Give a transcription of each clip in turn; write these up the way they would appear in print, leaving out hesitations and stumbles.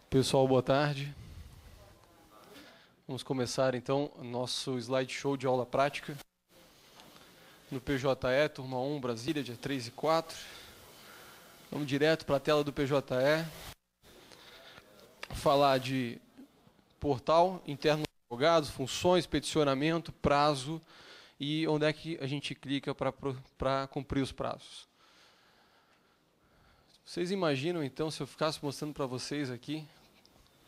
Pessoal, boa tarde. Vamos começar então o nosso slideshow de aula prática no PJE, turma 1, Brasília, dia 3 e 4. Vamos direto para a tela do PJE. Falar de portal interno dos advogados, funções, peticionamento, prazo e onde é que a gente clica para cumprir os prazos. Vocês imaginam então se eu ficasse mostrando para vocês aqui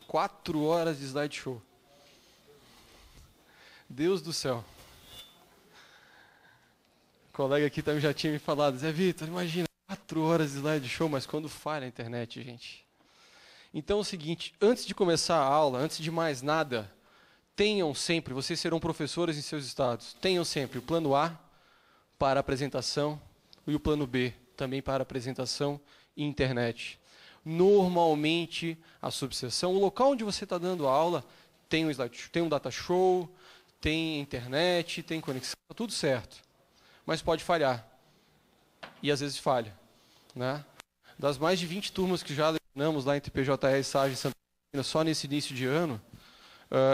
4 horas de slideshow? Deus do céu. O colega aqui também já tinha me falado, Zé Vitor, imagina, 4 horas de slideshow, mas quando falha a internet, gente. Então é o seguinte, antes de começar a aula, antes de mais nada, tenham sempre, vocês serão professores em seus estados, tenham sempre o plano A para apresentação e o plano B também para apresentação e internet. Normalmente, a subseção, o local onde você está dando a aula, tem um slide, tem um data show, tem internet, tem conexão, tá tudo certo. Mas pode falhar. E às vezes falha. Né? Das mais de 20 turmas que já lecionamos lá entre PJE e SAG em Santa Catarina, só nesse início de ano,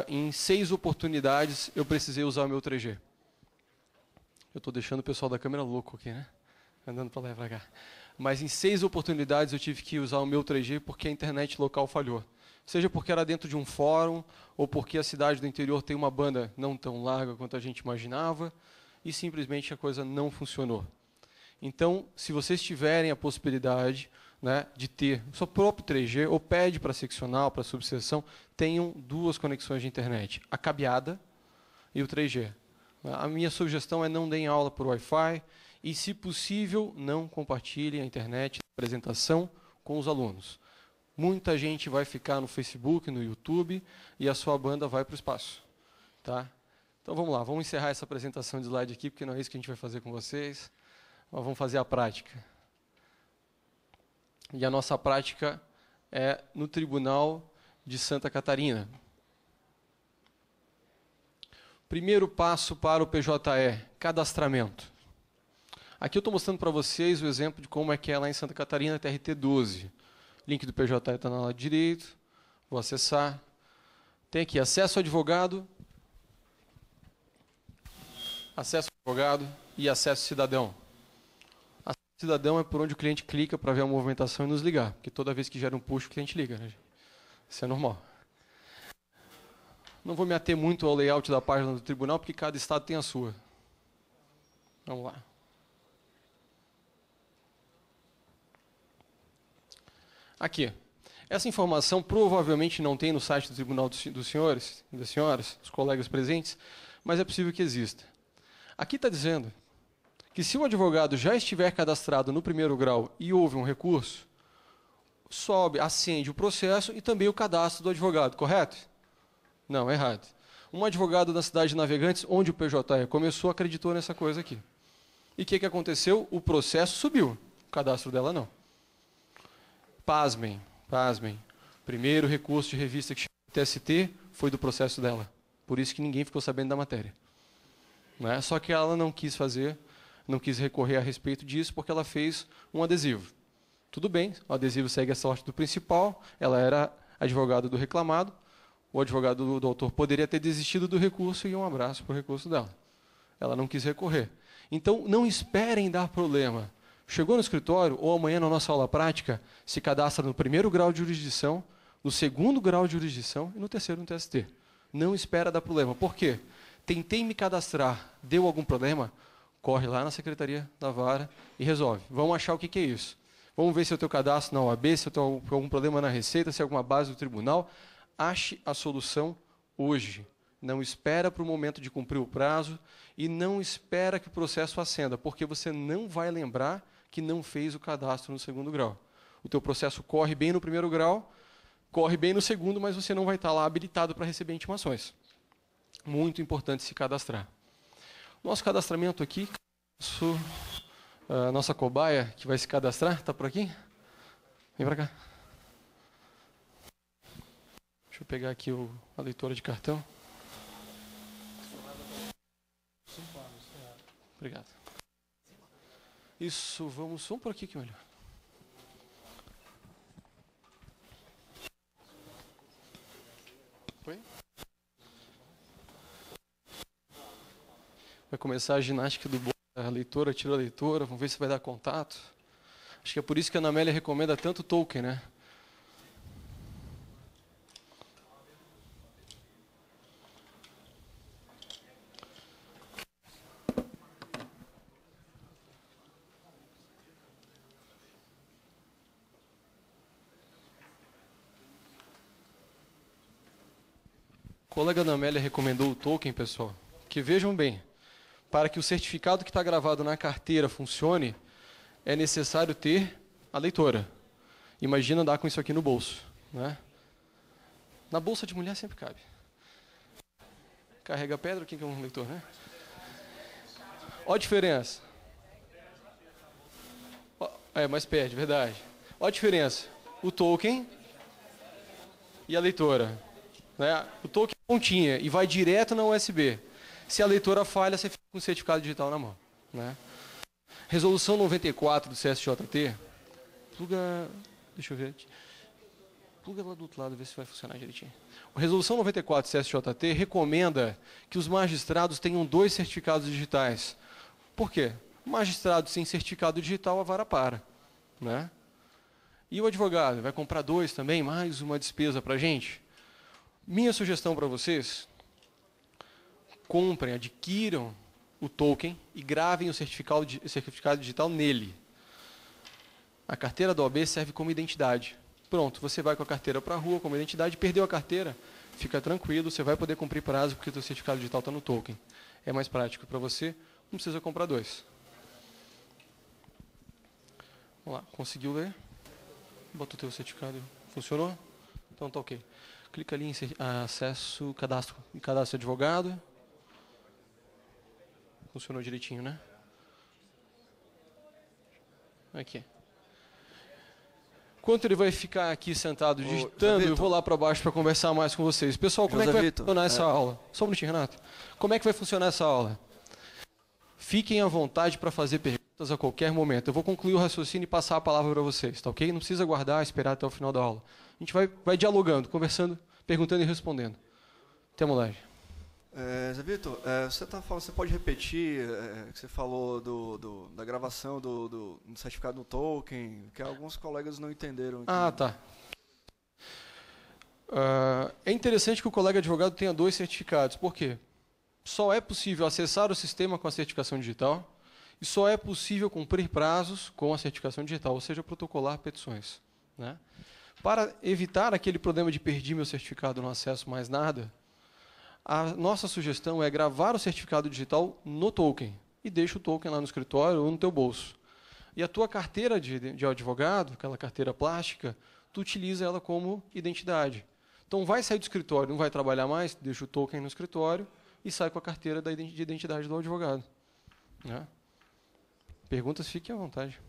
em 6 oportunidades eu precisei usar o meu 3G. Eu estou deixando o pessoal da câmera louco aqui, né? Andando para lá e para cá. Mas em 6 oportunidades eu tive que usar o meu 3G porque a internet local falhou. Seja porque era dentro de um fórum, ou porque a cidade do interior tem uma banda não tão larga quanto a gente imaginava, e simplesmente a coisa não funcionou. Então, se vocês tiverem a possibilidade, né, de ter o seu próprio 3G, ou pede para seccional, para subseção, tenham 2 conexões de internet, a cabeada e o 3G. A minha sugestão é não deem aula por Wi-Fi, e, se possível, não compartilhem a internet de apresentação com os alunos. Muita gente vai ficar no Facebook, no YouTube, e a sua banda vai para o espaço. Tá? Então vamos lá, vamos encerrar essa apresentação de slide aqui, porque não é isso que a gente vai fazer com vocês. Nós vamos fazer a prática. E a nossa prática é no Tribunal de Santa Catarina. Primeiro passo para o PJE, cadastramento. Aqui eu estou mostrando para vocês o exemplo de como é que é lá em Santa Catarina, TRT12. Link do PJE está na lado direito. Vou acessar. Tem aqui acesso ao advogado, acesso ao advogado e acesso ao cidadão. Acesso ao cidadão é por onde o cliente clica para ver a movimentação e nos ligar. Porque toda vez que gera um push, o cliente liga. Né? Isso é normal. Não vou me ater muito ao layout da página do tribunal, porque cada estado tem a sua. Vamos lá. Aqui. Essa informação provavelmente não tem no site do Tribunal dos Senhores e das Senhoras, os colegas presentes, mas é possível que exista. Aqui está dizendo que se o advogado já estiver cadastrado no primeiro grau e houve um recurso, acende o processo e também o cadastro do advogado, correto? Não, errado. Um advogado da cidade de Navegantes, onde o PJE começou, acreditou nessa coisa aqui. E o que aconteceu? O processo subiu, o cadastro dela não. Pasmem, pasmem. Primeiro recurso de revista que chama TST foi do processo dela. Por isso que ninguém ficou sabendo da matéria. Né? Só que ela não quis fazer, não quis recorrer a respeito disso, porque ela fez um adesivo. Tudo bem, o adesivo segue a sorte do principal, ela era advogada do reclamado, o advogado do autor poderia ter desistido do recurso e um abraço para o recurso dela. Ela não quis recorrer. Então, não esperem dar problema. Chegou no escritório, ou amanhã na nossa aula prática, se cadastra no primeiro grau de jurisdição, no segundo grau de jurisdição e no terceiro no TST. Não espera dar problema. Por quê? Tentei me cadastrar, deu algum problema? Corre lá na Secretaria da Vara e resolve. Vamos achar o que é isso. Vamos ver se eu tenho cadastro na OAB, se eu tenho algum problema na Receita, se é alguma base do tribunal. Ache a solução hoje. Não espera para o momento de cumprir o prazo e não espera que o processo acenda, porque você não vai lembrar que não fez o cadastro no segundo grau. O teu processo corre bem no primeiro grau, corre bem no segundo, mas você não vai estar lá habilitado para receber intimações. Muito importante se cadastrar. Nosso cadastramento aqui, nossa cobaia que vai se cadastrar, está por aqui? Vem para cá. Deixa eu pegar aqui a leitora de cartão. Obrigado. Isso, vamos por aqui que melhor. Oi? Vai começar a ginástica do bolo. A leitora tira a leitora, vamos ver se vai dar contato. Acho que é por isso que a Ana Amélia recomenda tanto Tolkien, né? O colega Ana Amélia recomendou o Tolkien, pessoal, que vejam bem, para que o certificado que está gravado na carteira funcione, é necessário ter a leitora. Imagina andar com isso aqui no bolso, né? Na bolsa de mulher sempre cabe. Carrega pedra, quem que é um leitor, né? Olha a diferença. Mas perde, verdade. Olha a diferença. O Tolkien e a leitora. Né? O Tolkien é pontinha e vai direto na USB. Se a leitora falha, você fica com o certificado digital na mão. Né? Resolução 94 do CSJT. Pluga... Deixa eu ver. Pluga lá do outro lado, ver se vai funcionar direitinho. A Resolução 94 do CSJT recomenda que os magistrados tenham 2 certificados digitais. Por quê? O magistrado sem certificado digital, a vara para. Né? E o advogado vai comprar 2 também, mais uma despesa para a gente? Minha sugestão para vocês, comprem, adquiram o token e gravem o certificado digital nele. A carteira da OAB serve como identidade. Pronto, você vai com a carteira para a rua como identidade, perdeu a carteira, fica tranquilo, você vai poder cumprir prazo porque o seu certificado digital está no token. É mais prático para você, não precisa comprar 2. Vamos lá, conseguiu ler? Bota o teu certificado, funcionou? Então tá ok. Clica ali em acesso, cadastro de advogado. Funcionou direitinho, né? Aqui. Enquanto ele vai ficar aqui sentado digitando, eu vou lá para baixo para conversar mais com vocês. Pessoal, como é que vai funcionar essa aula? Só um minutinho, Renato. Como é que vai funcionar essa aula? Fiquem à vontade para fazer perguntas a qualquer momento. Eu vou concluir o raciocínio e passar a palavra para vocês, tá ok? Não precisa aguardar, esperar até o final da aula. A gente vai dialogando, conversando, perguntando e respondendo. Até a molagem. Zé Vitor, você pode repetir que você falou da gravação do certificado no token, que alguns colegas não entenderam. Tá. É interessante que o colega advogado tenha 2 certificados. Por quê? Só é possível acessar o sistema com a certificação digital e só é possível cumprir prazos com a certificação digital, ou seja, protocolar petições. Né? Para evitar aquele problema de perdi meu certificado, não acesso mais nada, a nossa sugestão é gravar o certificado digital no token e deixa o token lá no escritório ou no teu bolso. E a tua carteira de advogado, aquela carteira plástica, tu utiliza ela como identidade. Então vai sair do escritório, não vai trabalhar mais, deixa o token no escritório e sai com a carteira de identidade do advogado. Né? Perguntas, fiquem à vontade.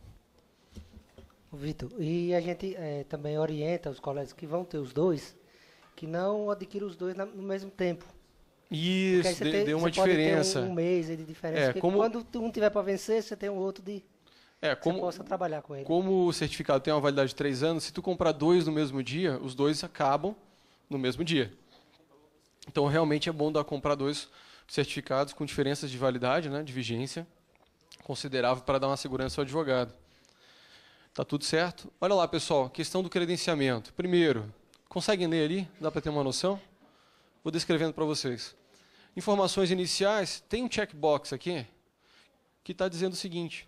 Vitor, e a gente também orienta os colegas que vão ter os 2, que não adquiram os 2 no mesmo tempo. Isso, deu uma diferença. Pode ter um mês de diferença. Quando um tiver para vencer, você tem um outro você possa trabalhar com ele. Como o certificado tem uma validade de 3 anos, se tu comprar 2 no mesmo dia, os 2 acabam no mesmo dia. Então, realmente é bom comprar 2 certificados com diferenças de validade, né, de vigência, considerável para dar uma segurança ao advogado. Tá tudo certo? Olha lá, pessoal, questão do credenciamento. Primeiro, conseguem ler ali? Dá para ter uma noção? Vou descrevendo para vocês. Informações iniciais, tem um checkbox aqui que está dizendo o seguinte: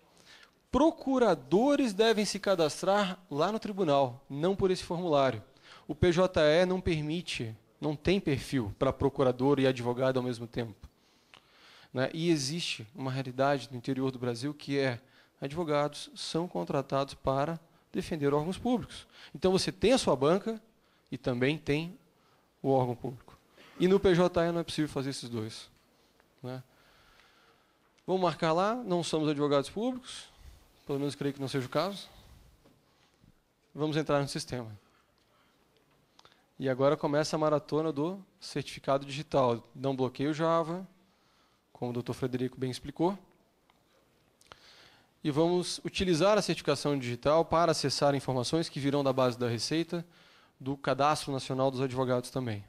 procuradores devem se cadastrar lá no tribunal, não por esse formulário. O PJE não permite, não tem perfil para procurador e advogado ao mesmo tempo. Né? E existe uma realidade no interior do Brasil que advogados são contratados para defender órgãos públicos. Então você tem a sua banca e também tem o órgão público. E no PJE não é possível fazer esses 2. Né? Vamos marcar lá, não somos advogados públicos, pelo menos creio que não seja o caso. Vamos entrar no sistema. E agora começa a maratona do certificado digital. Não bloqueio Java, como o Dr. Frederico bem explicou. E vamos utilizar a certificação digital para acessar informações que virão da base da Receita, do Cadastro Nacional dos Advogados também.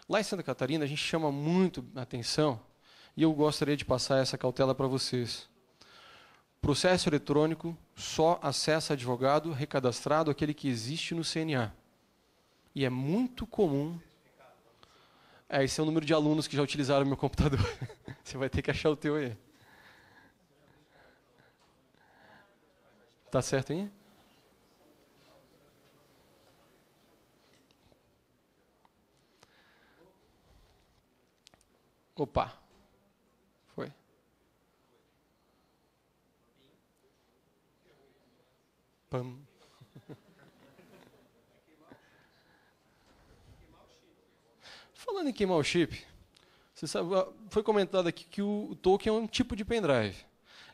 Lá em Santa Catarina, a gente chama muito a atenção, e eu gostaria de passar essa cautela para vocês. Processo eletrônico só acessa advogado recadastrado aquele que existe no CNA. E é muito comum... esse é o número de alunos que já utilizaram o meu computador. Você vai ter que achar o teu aí. Tá certo aí? Opa. Foi. Pam. Falando em queimar o chip, você sabe, foi comentado aqui que o token é um tipo de pendrive.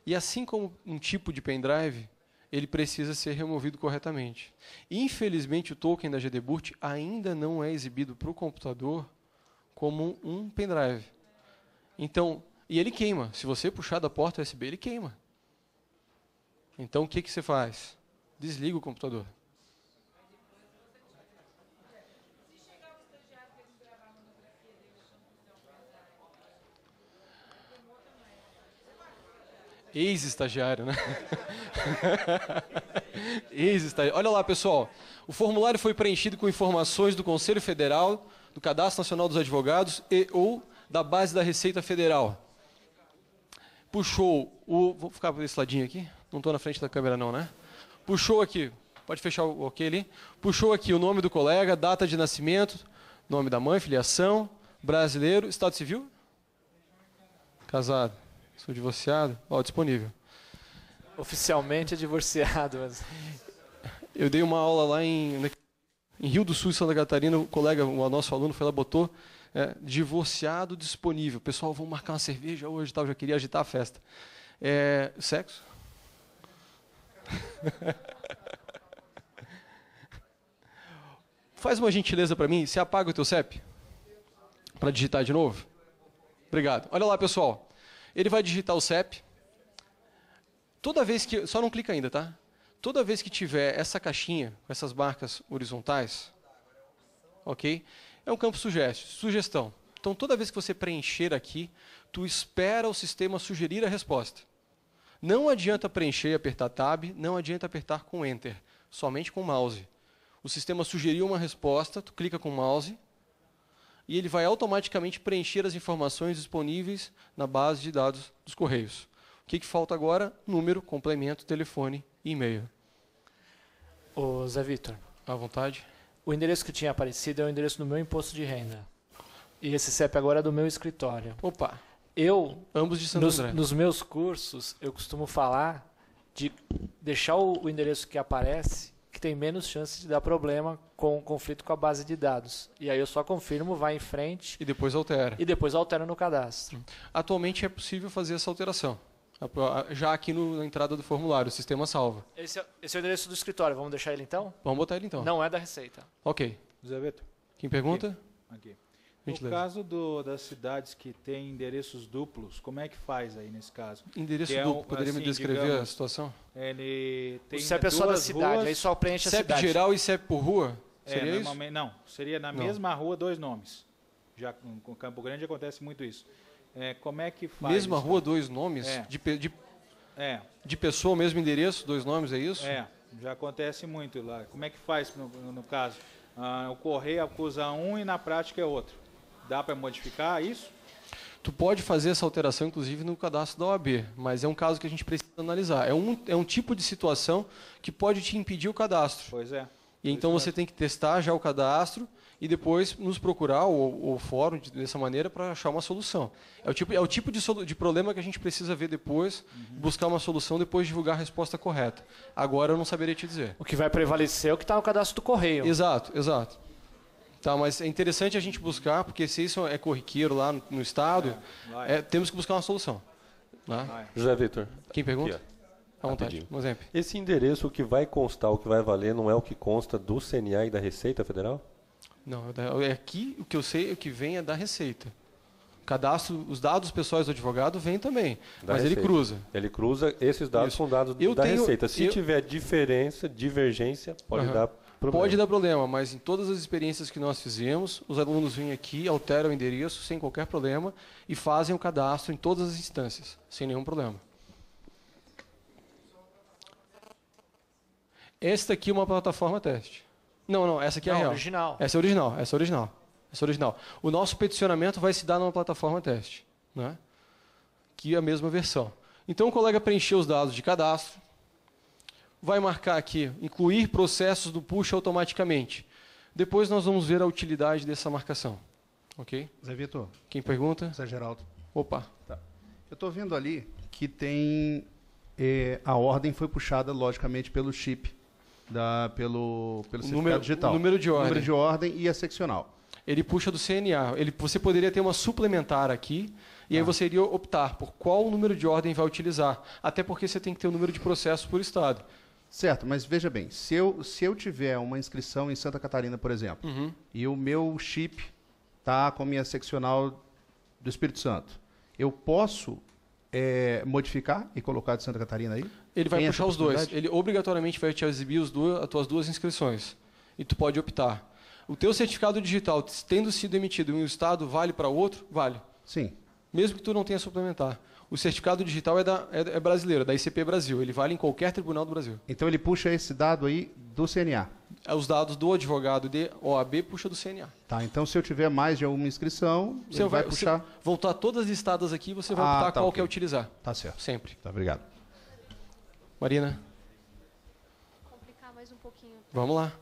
E assim como um tipo de pendrive, ele precisa ser removido corretamente. Infelizmente, o token da GDBurt ainda não é exibido para o computador como um pendrive. Então, e ele queima. Se você puxar da porta USB, ele queima. Então, o que você faz? Desliga o computador. Ex-estagiário, né? Ex-estagiário. Olha lá, pessoal. O formulário foi preenchido com informações do Conselho Federal, do Cadastro Nacional dos Advogados e ou da base da Receita Federal. Puxou o... Vou ficar por esse ladinho aqui. Não estou na frente da câmera não, né? Puxou aqui. Pode fechar o OK ali. Puxou aqui o nome do colega, data de nascimento, nome da mãe, filiação, brasileiro, estado civil? Casado. Sou divorciado? Ó, disponível. Oficialmente é divorciado. Mas... Eu dei uma aula lá em Rio do Sul, Santa Catarina, o colega, o nosso aluno foi lá, botou divorciado disponível. Pessoal, vamos marcar uma cerveja hoje, tal, já queria agitar a festa. Sexo? Faz uma gentileza para mim, você apaga o teu CEP? Para digitar de novo? Obrigado. Olha lá, pessoal. Ele vai digitar o CEP. Toda vez que... Só não clica ainda, tá? Toda vez que tiver essa caixinha, com essas marcas horizontais, ok? É um campo sugestão. Então, toda vez que você preencher aqui, tu espera o sistema sugerir a resposta. Não adianta preencher e apertar Tab, não adianta apertar com Enter, somente com o mouse. O sistema sugeriu uma resposta, tu clica com o mouse, e ele vai automaticamente preencher as informações disponíveis na base de dados dos Correios. O que falta agora? Número, complemento, telefone e e-mail. Ô, Zé Vitor. À vontade. O endereço que tinha aparecido é o endereço do meu imposto de renda. E esse CEP agora é do meu escritório. Opa. Ambos de Santo André. Nos meus cursos, eu costumo falar de deixar o endereço que aparece, que tem menos chance de dar problema com o conflito com a base de dados. E aí eu só confirmo, vai em frente... E depois altera. E depois altera no cadastro. Atualmente é possível fazer essa alteração. Já aqui na entrada do formulário, o sistema salva. Esse é o endereço do escritório, vamos deixar ele então? Vamos botar ele então. Não é da Receita. Ok. Zé Vitor. Quem pergunta? Aqui. No caso das cidades que têm endereços duplos, como é que faz aí nesse caso? Endereço duplo, poderia me descrever digamos, a situação? Ele tem o CEP é só da cidade, ruas, aí só preenche a CEP cidade. geral e CEP por rua? Seria isso? Não, seria na mesma rua 2 nomes. Já com Campo Grande acontece muito isso. Como é que faz? Mesma isso? rua, 2 nomes? De pessoa, mesmo endereço, 2 nomes, é isso? Já acontece muito lá. Como é que faz no caso? O correio acusa um e na prática é outro. Dá para modificar isso? Tu pode fazer essa alteração, inclusive, no cadastro da OAB, mas é um caso que a gente precisa analisar. É um tipo de situação que pode te impedir o cadastro. Pois é. E então você tem que testar já o cadastro e depois nos procurar o fórum dessa maneira para achar uma solução. É o tipo de problema que a gente precisa ver depois, buscar uma solução depois de divulgar a resposta correta. Agora eu não saberia te dizer. O que vai prevalecer é o que está no cadastro do correio. Exato. Tá, mas é interessante a gente buscar, porque se isso é corriqueiro lá no estado, temos que buscar uma solução. Né? José Vitor. Quem pergunta? Aqui, à vontade, um exemplo. Esse endereço, o que vai constar, o que vai valer, não é o que consta do CNA e da Receita Federal? Não, aqui o que eu sei, o que vem é da Receita. Cadastro, os dados pessoais do advogado vêm também, mas Receita. ele cruza. Ele cruza, esses dados são dados da Receita. Se tiver divergência, pode dar problema. Pode dar problema, mas em todas as experiências que nós fizemos, os alunos vêm aqui, alteram o endereço sem qualquer problema e fazem o cadastro em todas as instâncias, sem nenhum problema. Esta aqui é uma plataforma teste. Não, essa aqui é a real. Original. Essa é original, essa é original. Essa é original. O nosso peticionamento vai se dar numa plataforma teste, né? Que é a mesma versão. Então o colega preencheu os dados de cadastro, vai marcar aqui, incluir processos do push automaticamente. Depois nós vamos ver a utilidade dessa marcação. Ok? Zé Vitor, Quem pergunta? Zé Geraldo. Opa. Eu estou vendo ali que tem... a ordem foi puxada, logicamente, pelo chip, pelo certificado digital. O número de ordem. O número de ordem e a seccional. Ele puxa do CNA. Você poderia ter uma suplementar aqui, e aí você iria optar por qual número de ordem vai utilizar. Até porque você tem que ter o número de processos por estado. Certo, mas veja bem, se eu tiver uma inscrição em Santa Catarina, por exemplo, e o meu chip está com a minha seccional do Espírito Santo, eu posso modificar e colocar de Santa Catarina aí? Ele vai Tem puxar essa os dois. possibilidade? Ele obrigatoriamente vai te exibir as tuas duas inscrições. E tu pode optar. O teu certificado digital, tendo sido emitido em um estado, vale para outro? Vale. Sim. Mesmo que tu não tenha suplementar. O certificado digital é brasileiro, da ICP Brasil. Ele vale em qualquer tribunal do Brasil. Então ele puxa esse dado aí do CNA. Os dados do advogado de OAB puxa do CNA. Tá, então se eu tiver mais de alguma inscrição, ele vai puxar... Voltar todas listadas aqui, você vai optar tá, qual ok. quer utilizar. Tá certo. Sempre. Tá, obrigado. Marina, Complicar mais um pouquinho. vamos lá.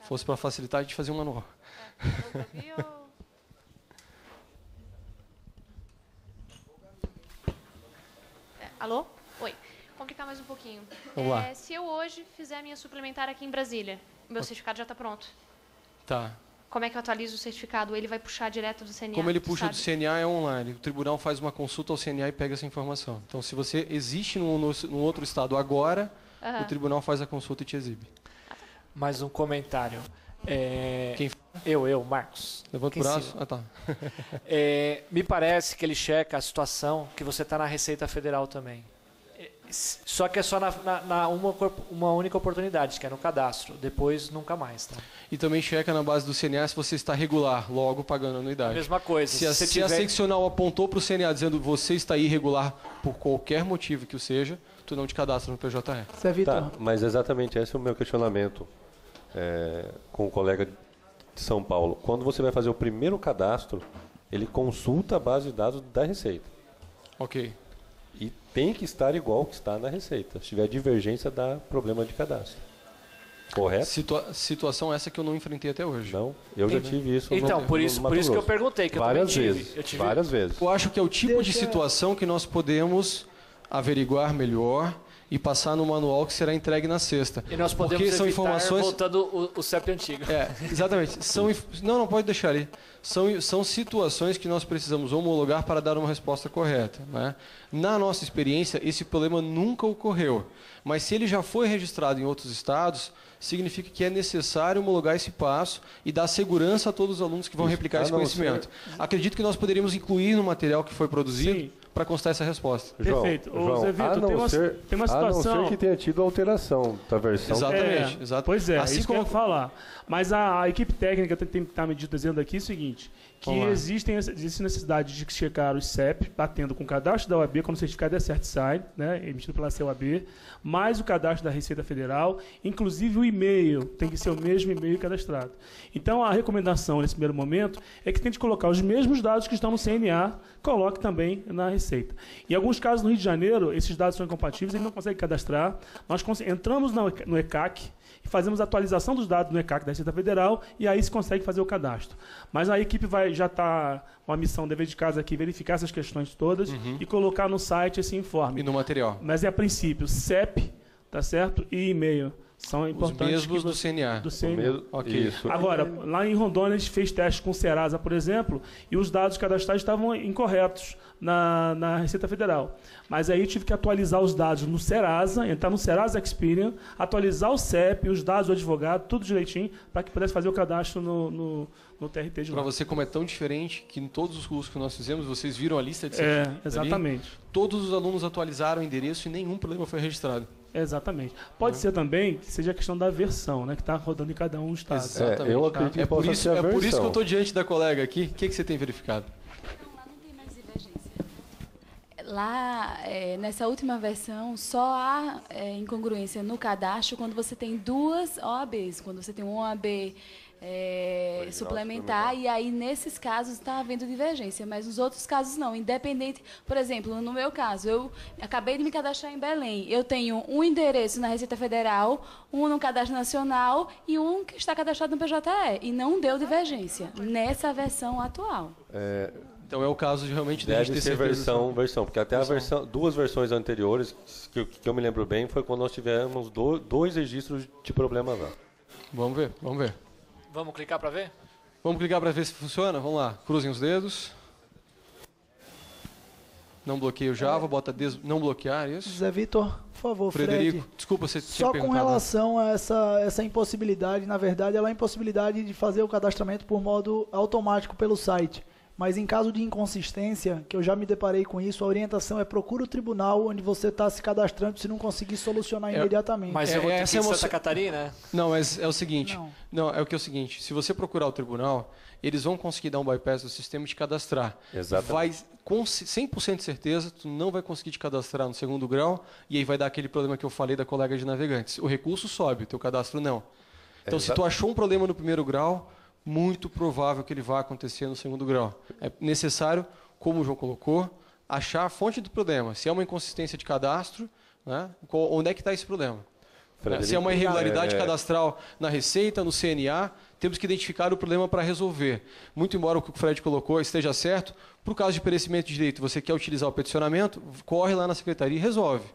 Fosse para facilitar, a gente fazia um manual. Vamos ouvir ou... Alô? Oi. Complicar mais um pouquinho. Vamos lá. Se eu hoje fizer a minha suplementar aqui em Brasília, o meu certificado já está pronto. Tá. Como é que eu atualizo o certificado? Ele vai puxar direto do CNA? Como ele tu puxa do sabe? CNA, é online. O tribunal faz uma consulta ao CNA e pega essa informação. Então, se você existe num outro estado agora, o tribunal faz a consulta e te exibe. Mais um comentário. Quem Eu, Marcos. Levanta o Aqui em braço. cima. Ah, tá. Me parece que ele checa a situação que você está na Receita Federal também. Só que é só uma única oportunidade, que é no cadastro. Depois, nunca mais. Tá? E também checa na base do CNA se você está regular, logo pagando anuidade. Mesma coisa. Se a seccional apontou para o CNA dizendo que você está irregular por qualquer motivo que o seja, tu não te cadastra no PJE. Zé Vitor, Tá, mas exatamente esse é o meu questionamento com o colega de São Paulo. Quando você vai fazer o primeiro cadastro, ele consulta a base de dados da Receita. Ok. E tem que estar igual que está na Receita. Se tiver divergência, dá problema de cadastro. Correto? Situação essa que eu não enfrentei até hoje. Não, eu já tive isso Então, no por isso Mato que eu Grosso. perguntei, que várias eu também vezes, tive. Eu tive várias vezes. Eu acho que é o tipo de situação que nós podemos averiguar melhor e passar no manual que será entregue na sexta. E nós podemos Porque são evitar informações... voltando o CEP antigo. Exatamente. Não, pode deixar ali. São situações que nós precisamos homologar para dar uma resposta correta. Né? Na nossa experiência, esse problema nunca ocorreu. Mas se ele já foi registrado em outros estados, significa que é necessário homologar esse passo e dar segurança a todos os alunos que vão replicar esse conhecimento. Acredito que nós poderíamos incluir no material que foi produzido para constar essa resposta. Perfeito. João, Zé Vitor, tem uma a não situação... ser que tenha tido alteração da versão. Exatamente. Pois é, Assim isso como que eu ia falar. Mas a equipe técnica está me dizendo aqui o seguinte, que existe necessidade de checar os CEP, batendo com o cadastro da OAB, quando o certificado é CertSign, né, emitido pela COAB, mais o cadastro da Receita Federal, inclusive o e-mail, tem que ser o mesmo e-mail cadastrado. Então, a recomendação, nesse primeiro momento, é que tente colocar os mesmos dados que estão no CNA, coloque também na Receita. Em alguns casos, no Rio de Janeiro, esses dados são incompatíveis, ele não consegue cadastrar. Nós entramos no ECAC e fazemos a atualização dos dados no ECAC da Receita Federal e aí se consegue fazer o cadastro. Mas a equipe já está com a missão, dever de casa aqui, verificar essas questões todas e colocar no site esse informe. E no material. Mas é a princípio CEP, tá certo? E e-mail. São importantes. Os mesmos do CNA. Do CNA. Ok. Isso. Agora, lá em Rondônia, a gente fez teste com o Serasa, por exemplo, e os dados cadastrados estavam incorretos na Receita Federal. Mas aí eu tive que atualizar os dados no Serasa, entrar no Serasa Experian, atualizar o CEP, os dados do advogado, tudo direitinho, para que pudesse fazer o cadastro no TRT de lá. Para você, como é tão diferente que em todos os cursos que nós fizemos, vocês viram a lista de certificados ali? Exatamente. Todos os alunos atualizaram o endereço e nenhum problema foi registrado. Exatamente. Pode ser também que seja a questão da versão, né? Que está rodando em cada um dos estados. Exatamente. Eu acredito que possa ser a versão. É por isso que eu estou diante da colega aqui. O que você tem verificado? Lá não tem mais divergência. Lá, nessa última versão, só há incongruência no cadastro quando você tem duas OABs, quando você tem uma OAB suplementar, e aí, nesses casos, está havendo divergência, mas nos outros casos não. Independente, por exemplo, no meu caso, eu acabei de me cadastrar em Belém, eu tenho um endereço na Receita Federal, um no Cadastro Nacional e um que está cadastrado no PJE, e não deu divergência nessa versão atual. Então é o caso de realmente deve ser versão, porque até duas versões anteriores, que eu me lembro bem, foi quando nós tivemos dois registros de problema lá. Vamos ver. Vamos clicar para ver? Vamos clicar para ver se funciona? Vamos lá, cruzem os dedos. Não bloqueia o Java, bota não bloquear, isso? Zé Vitor, por favor, Frederico, Fred, desculpa, você tinha só perguntado. com relação a essa impossibilidade, na verdade, ela é a impossibilidade de fazer o cadastramento por modo automático pelo site. Mas em caso de inconsistência, que eu já me deparei com isso, a orientação é procura o tribunal onde você está se cadastrando se não conseguir solucionar imediatamente. Mas eu vou ter que ir em Santa Catarina? Não, mas é o seguinte. É o seguinte. Se você procurar o tribunal, eles vão conseguir dar um bypass do sistema e te cadastrar. Exatamente. Vai, com 100% de certeza, tu não vai conseguir te cadastrar no segundo grau e aí vai dar aquele problema que eu falei da colega de navegantes. O recurso sobe, o teu cadastro não. Então, se tu achou um problema no primeiro grau, muito provável que ele vá acontecer no segundo grau. É necessário, como o João colocou, achar a fonte do problema. Se é uma inconsistência de cadastro, né, onde é que está esse problema? Frederico, se é uma irregularidade cadastral na Receita, no CNA, temos que identificar o problema para resolver. Muito embora o que o Fred colocou esteja certo, por caso de perecimento de direito, você quer utilizar o peticionamento, corre lá na Secretaria e resolve.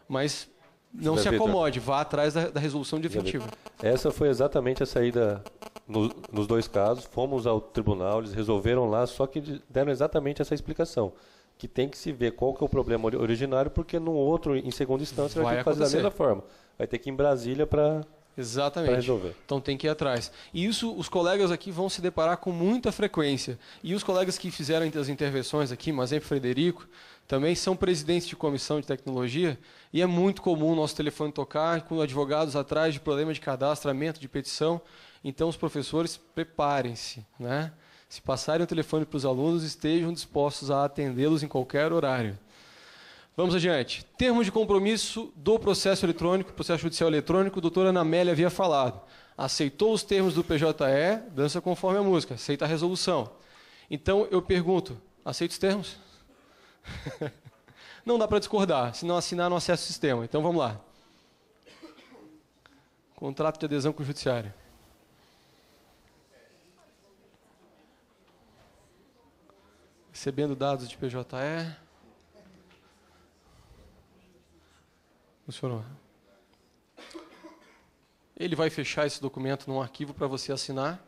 Mas não se acomode, vá atrás da resolução definitiva. Essa foi exatamente a saída nos dois casos. Fomos ao tribunal, eles resolveram lá, só que deram exatamente essa explicação. Que tem que se ver qual que é o problema originário, porque no outro, em segunda instância, vai ter que fazer da mesma forma. Vai ter que ir em Brasília para resolver. Então tem que ir atrás. E isso os colegas aqui vão se deparar com muita frequência. E os colegas que fizeram as intervenções aqui, Mazempe e Frederico, também são presidentes de comissão de tecnologia, e é muito comum o nosso telefone tocar com advogados atrás de problema de cadastramento, de petição. Então os professores, preparem-se, né? Se passarem o telefone para os alunos, estejam dispostos a atendê-los em qualquer horário. Vamos adiante. Termos de compromisso do processo eletrônico, processo judicial eletrônico, a doutora Ana Amélia havia falado. Aceitou os termos do PJE, dança conforme a música, aceita a resolução. Então, eu pergunto, aceita os termos? Não dá para discordar, se não assinar, não acessa o sistema. Então, vamos lá. Contrato de adesão com o judiciário. Recebendo dados de PJE. Funcionou. Ele vai fechar esse documento num arquivo para você assinar.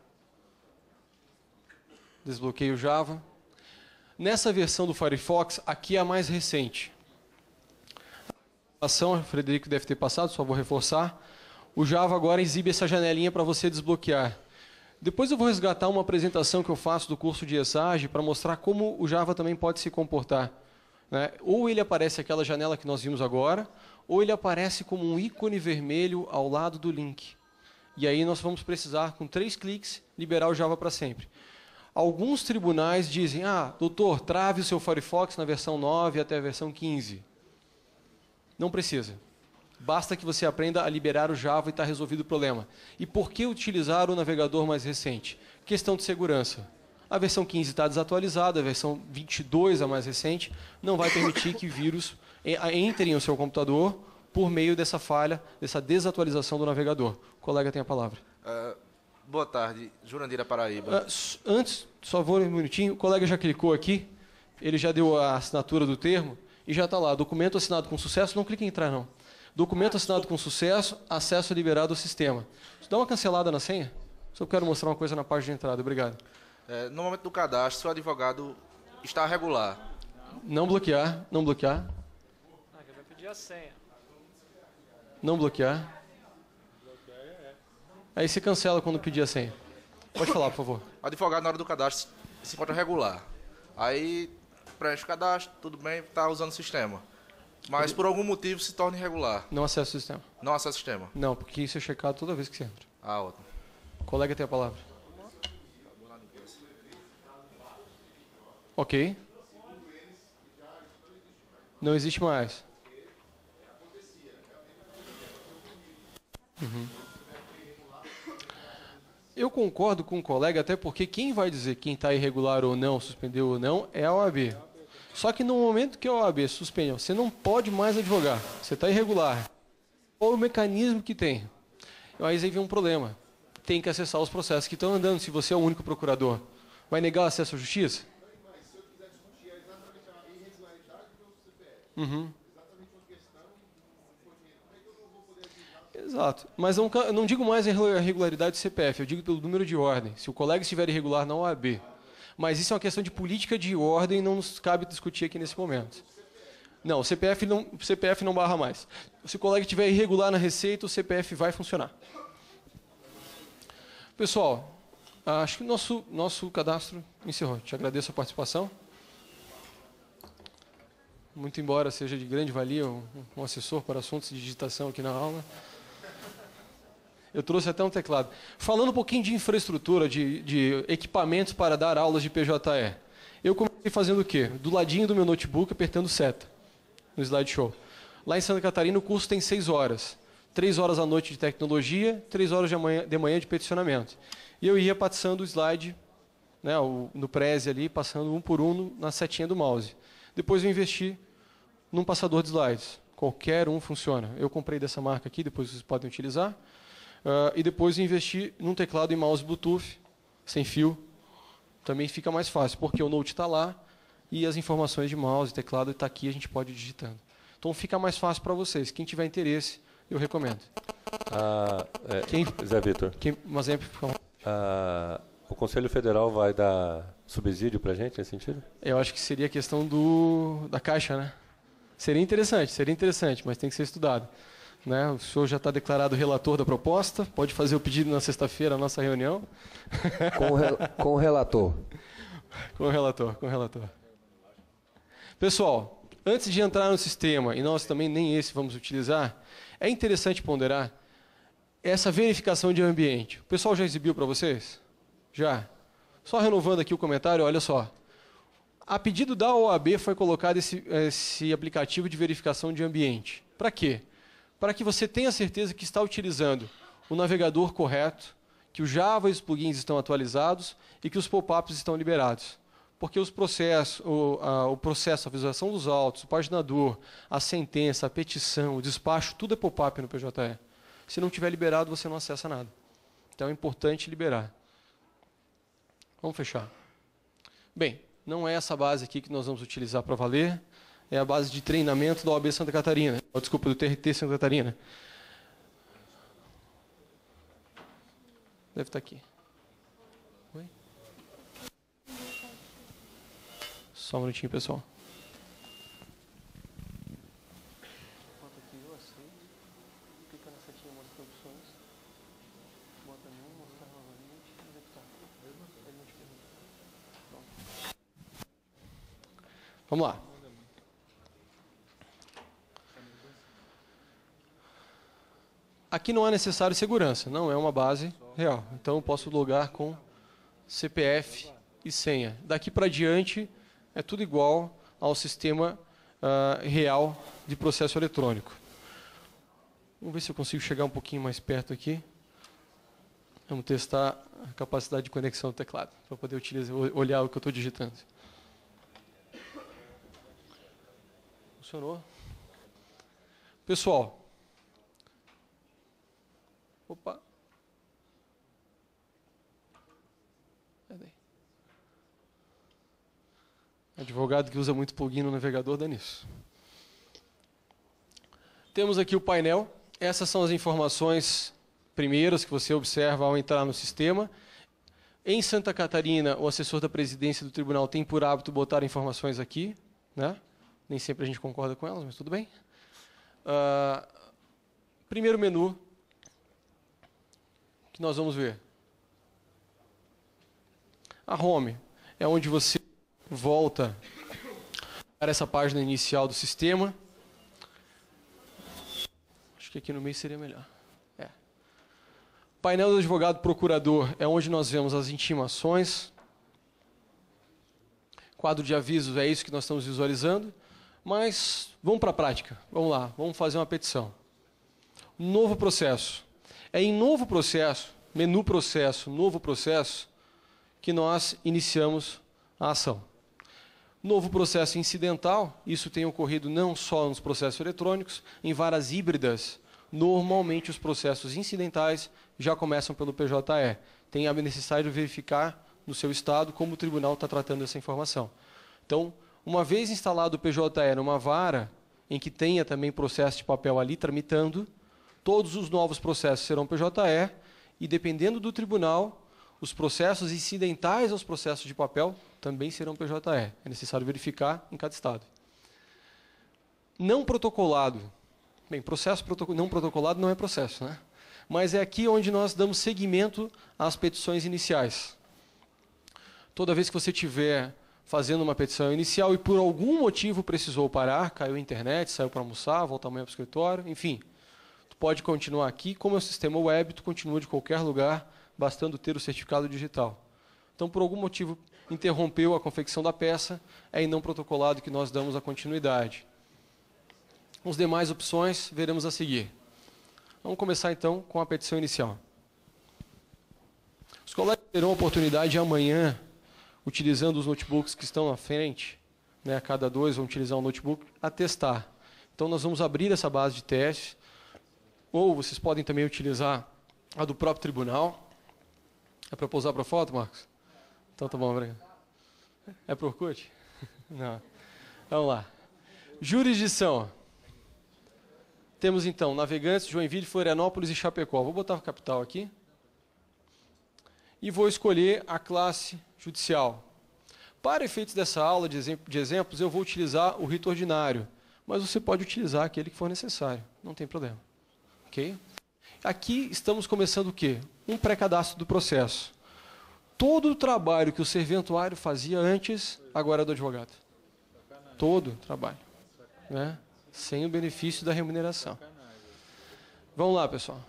Desbloqueio o Java. Nessa versão do Firefox, aqui é a mais recente. A ação, o Frederico deve ter passado, só vou reforçar. O Java agora exibe essa janelinha para você desbloquear. Depois eu vou resgatar uma apresentação que eu faço do curso de ESAGE para mostrar como o Java também pode se comportar. Né? Ou ele aparece aquela janela que nós vimos agora, ou ele aparece como um ícone vermelho ao lado do link. E aí nós vamos precisar, com 3 cliques, liberar o Java para sempre. Alguns tribunais dizem, doutor, trave o seu Firefox na versão 9 até a versão 15. Não precisa. Basta que você aprenda a liberar o Java e está resolvido o problema. E por que utilizar o navegador mais recente? Questão de segurança. A versão 15 está desatualizada, a versão 22, a mais recente, não vai permitir que vírus entrem no seu computador por meio dessa falha, dessa desatualização do navegador. O colega tem a palavra. Boa tarde, Jurandira Paraíba. Antes, só vou um minutinho, o colega já clicou aqui, ele já deu a assinatura do termo e já está lá, documento assinado com sucesso, não clique em entrar não. Documento assinado com sucesso, acesso liberado ao sistema. Dá uma cancelada na senha, só quero mostrar uma coisa na página de entrada, obrigado. No momento do cadastro, o advogado está regular. Não bloquear, não bloquear. Ele vai pedir a senha. Não bloquear. Aí você cancela quando pedir a senha. Pode falar, por favor. O advogado, na hora do cadastro, se encontra regular. Aí, preenche o cadastro, tudo bem, está usando o sistema. Mas por algum motivo se torna irregular. Não acessa o sistema. Não acessa o sistema. Não, porque isso é checado toda vez que você entra. Ah, ótimo. O colega tem a palavra. Ok. Não existe mais. Uhum. Eu concordo com o colega, até porque quem vai dizer quem está irregular ou não, suspendeu ou não, é a OAB. Só que no momento que a OAB suspendeu, você não pode mais advogar. Você está irregular. Qual o mecanismo que tem? Mas aí vem um problema. Tem que acessar os processos que estão andando, se você é o único procurador. Vai negar o acesso à justiça? Uhum. Exato. Mas eu não digo mais a irregularidade do CPF, eu digo pelo número de ordem. Se o colega estiver irregular na OAB. Mas isso é uma questão de política de ordem e não nos cabe discutir aqui nesse momento. Não, o CPF não barra mais. Se o colega estiver irregular na Receita, o CPF vai funcionar. Pessoal, acho que o nosso cadastro encerrou. Te agradeço a participação. Muito embora seja de grande valia um assessor para assuntos de digitação aqui na aula. Eu trouxe até um teclado. Falando um pouquinho de infraestrutura, de equipamentos para dar aulas de PJE. Eu comecei fazendo o quê? Do ladinho do meu notebook, apertando seta no slideshow. Lá em Santa Catarina o curso tem 6 horas. 3 horas à noite de tecnologia, 3 horas de manhã de peticionamento. E eu ia passando o slide, né, no Prezi ali, passando um por um na setinha do mouse. Depois eu investi num passador de slides. Qualquer um funciona. Eu comprei dessa marca aqui, depois vocês podem utilizar. E depois eu investi num teclado e mouse Bluetooth, sem fio. Também fica mais fácil, porque o Note está lá e as informações de mouse e teclado estão aqui, a gente pode ir digitando. Então fica mais fácil para vocês. Quem tiver interesse, eu recomendo. Zé Vitor. Um exemplo, por favor. O Conselho Federal vai dar subsídio para a gente nesse sentido? Eu acho que seria a questão da Caixa, né? Seria interessante, mas tem que ser estudado. Né? O senhor já está declarado relator da proposta, pode fazer o pedido na sexta-feira, na nossa reunião. Com o relator. Com o relator. Pessoal, antes de entrar no sistema, e nós também nem esse vamos utilizar, é interessante ponderar essa verificação de ambiente. O pessoal já exibiu para vocês? Já? Só renovando aqui o comentário, olha só. A pedido da OAB foi colocado esse aplicativo de verificação de ambiente. Para quê? Para que você tenha certeza que está utilizando o navegador correto, que o Java e os plugins estão atualizados e que os pop-ups estão liberados. Porque os processos, o processo, a visualização dos autos, o paginador, a sentença, a petição, o despacho, tudo é pop-up no PJE. Se não tiver liberado, você não acessa nada. Então é importante liberar. Vamos fechar. Bem, não é essa base aqui que nós vamos utilizar para valer. É a base de treinamento da OAB Santa Catarina. Desculpa, do TRT Santa Catarina. Deve estar aqui. Oi? Só um minutinho, pessoal. Vamos lá. Aqui não é necessário segurança, não é uma base real. Então eu posso logar com CPF e senha. Daqui para diante é tudo igual ao sistema real de processo eletrônico. Vamos ver se eu consigo chegar um pouquinho mais perto aqui. Vamos testar a capacidade de conexão do teclado, para poder olhar o que eu estou digitando. Funcionou? Pessoal. Opa. Cadê? Advogado que usa muito plugin no navegador dá nisso. Temos aqui o painel. Essas são as informações primeiras que você observa ao entrar no sistema. Em Santa Catarina, o assessor da presidência do tribunal tem por hábito botar informações aqui, né? Nem sempre a gente concorda com elas, mas tudo bem. Primeiro menu que nós vamos ver. A home é onde você volta para essa página inicial do sistema. Acho que aqui no meio seria melhor. Painel do advogado procurador é onde nós vemos as intimações. Quadro de avisos é isso que nós estamos visualizando. Mas vamos para a prática. Vamos lá, vamos fazer uma petição. Novo processo. É em novo processo, menu processo, novo processo, que nós iniciamos a ação. Novo processo incidental, isso tem ocorrido não só nos processos eletrônicos, em varas híbridas. Normalmente os processos incidentais já começam pelo PJE. Tem a necessidade de verificar no seu estado como o tribunal está tratando essa informação. Então, uma vez instalado o PJE numa vara, em que tenha também processo de papel ali tramitando, todos os novos processos serão PJE e, dependendo do tribunal, os processos incidentais aos processos de papel também serão PJE. É necessário verificar em cada estado. Não protocolado. Bem, processo não protocolado não é processo, né? Mas é aqui onde nós damos seguimento às petições iniciais. Toda vez que você estiver fazendo uma petição inicial e por algum motivo precisou parar, caiu a internet, saiu para almoçar, volta amanhã para o escritório, enfim, tu pode continuar aqui. Como é o sistema web, tu continua de qualquer lugar, bastando ter o certificado digital. Então, por algum motivo, interrompeu a confecção da peça, é em não protocolado que nós damos a continuidade. As demais opções veremos a seguir. Vamos começar então com a petição inicial. Os colegas terão a oportunidade de amanhã, utilizando os notebooks que estão na frente, né, a cada 2 vão utilizar um notebook, a testar. Então nós vamos abrir essa base de teste, ou vocês podem também utilizar a do próprio tribunal. É para pousar para foto, Marcos? Então tá bom, obrigado. É para o Orkut? Não. Vamos lá. Jurisdição. Temos então Navegantes, Joinville, Florianópolis e Chapecó. Vou botar a capital aqui. E vou escolher a classe judicial. Para efeitos dessa aula de exemplos, eu vou utilizar o rito ordinário, mas você pode utilizar aquele que for necessário, não tem problema. Ok? Aqui estamos começando o quê? Um pré-cadastro do processo. Todo o trabalho que o serventuário fazia antes, agora é do advogado. Todo o trabalho. Né? Sem o benefício da remuneração. Vamos lá, pessoal.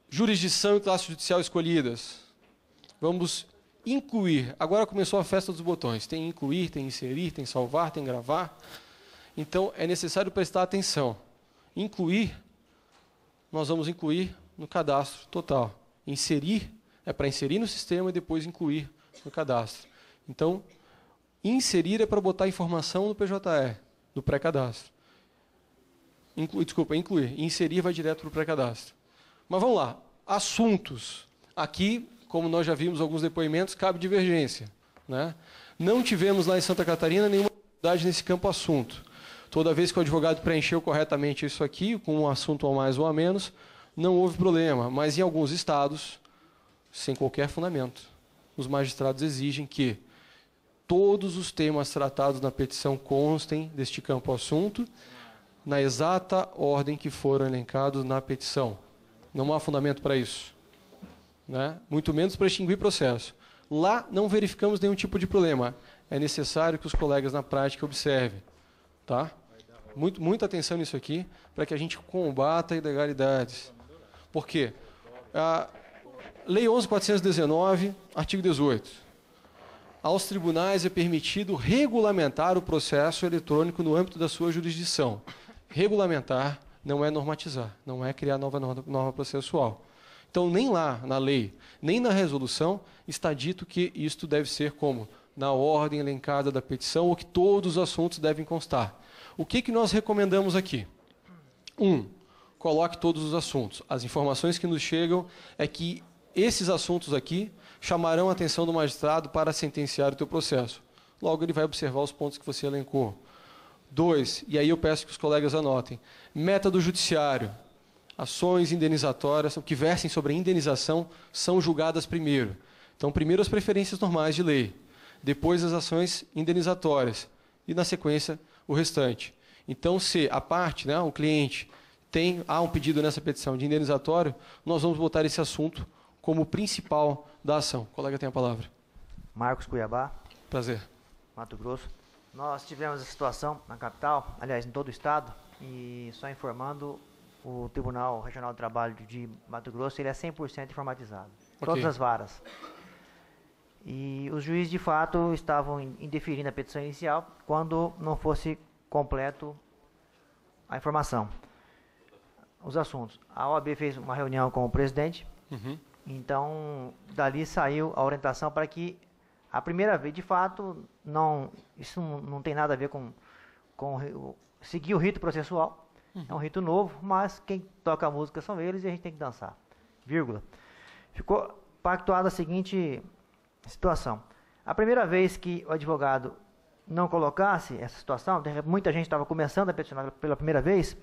Jurisdição e classe judicial escolhidas. Vamos incluir. Agora começou a festa dos botões. Tem incluir, tem inserir, tem salvar, tem gravar. Então, é necessário prestar atenção. Incluir, nós vamos incluir no cadastro total. Inserir é para inserir no sistema e depois incluir no cadastro. Então, inserir é para botar informação no PJE, do pré-cadastro. Incluir. Inserir vai direto para o pré-cadastro. Mas vamos lá. Assuntos. Aqui, como nós já vimos alguns depoimentos, cabe divergência. Né? Não tivemos lá em Santa Catarina nenhuma dificuldade nesse campo assunto. Toda vez que o advogado preencheu corretamente isso aqui, com um assunto a mais ou a menos, não houve problema. Mas em alguns estados, sem qualquer fundamento, os magistrados exigem que todos os temas tratados na petição constem deste campo assunto, na exata ordem que foram elencados na petição. Não há fundamento para isso. Né? Muito menos para extinguir processo. Lá não verificamos nenhum tipo de problema. É necessário que os colegas na prática observem. Tá? Muita atenção nisso aqui, para que a gente combata ilegalidades. Por quê? A Lei 11.419, artigo 18. Aos tribunais é permitido regulamentar o processo eletrônico no âmbito da sua jurisdição. Regulamentar não é normatizar, não é criar nova norma processual. Então, nem lá na lei, nem na resolução, está dito que isto deve ser como na ordem elencada da petição ou que todos os assuntos devem constar. O que nós recomendamos aqui? 1. Coloque todos os assuntos. As informações que nos chegam é que esses assuntos aqui chamarão a atenção do magistrado para sentenciar o teu processo. Logo, ele vai observar os pontos que você elencou. 2, e aí eu peço que os colegas anotem, método judiciário. Ações indenizatórias, o que versem sobre a indenização, são julgadas primeiro. Então, primeiro as preferências normais de lei, depois as ações indenizatórias e, na sequência, o restante. Então, se a parte, né, o cliente, há um pedido nessa petição de indenizatório, nós vamos botar esse assunto como principal da ação. O colega tem a palavra. Marcos Cuiabá. Prazer. Mato Grosso. Nós tivemos a situação na capital, aliás, em todo o estado, e só informando, o Tribunal Regional do Trabalho de Mato Grosso ele é 100% informatizado. Ok. Todas as varas. E os juízes, de fato, estavam indeferindo a petição inicial quando não fosse completo a informação. Os assuntos. A OAB fez uma reunião com o presidente. Então, dali saiu a orientação para que a primeira vez, de fato, isso não tem nada a ver com seguir o rito processual. É um rito novo, mas quem toca a música são eles e a gente tem que dançar. Vírgula. Ficou pactuada a seguinte situação. A primeira vez que o advogado não colocasse essa situação, muita gente estava começando a peticionar pela primeira vez,